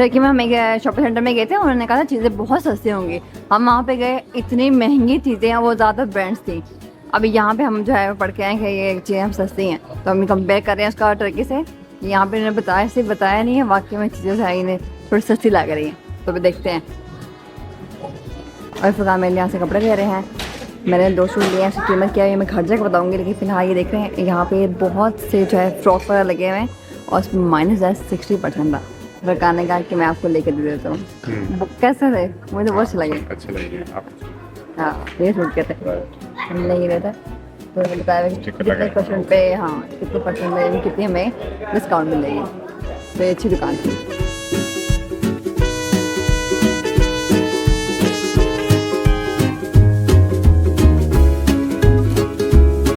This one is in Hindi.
टर्की में हम एक शॉपिंग सेंटर में गए थे, उन्होंने कहा था चीज़ें बहुत सस्ती होंगी। हम वहाँ पे गए, इतनी महंगी चीज़ें हैं, वो ज़्यादा ब्रांड्स थी। अभी यहाँ पे हम जो है पढ़ के आए कि ये चीज़ें हम सस्ती हैं, तो हम कंपेयर कर रहे हैं उसका टर्की से। यहाँ पे उन्होंने बताया, सिर्फ बताया नहीं है, वाकई में चीज़ें जो है इन्हें थोड़ी सस्ती लग रही हैं। तो अभी देखते हैं। और फिलहाल मेरे यहाँ से कपड़े ले रहे हैं। मैंने 2 सूट लिए हैं, इसकी कीमत क्या है मैं घर जाकर बताऊँगी, लेकिन फ़िलहाल ये देख रहे हैं यहाँ पे बहुत से जो है फ्रॉक वगैरह लगे हुए हैं और उसमें -60% था। फिर कहने का कि मैं आपको लेके दे देता हूँ। वो कैसे थे, मुझे बहुत अच्छे लगे। अच्छे लगे आप? हाँ, ये सूट के थे, हमने ये था। तो उन्होंने बताया कि कितने परसेंट पे, हाँ कितने परसेंट पे कितनी हमें डिस्काउंट मिलेगी। तो ये अच्छी दुकान थी।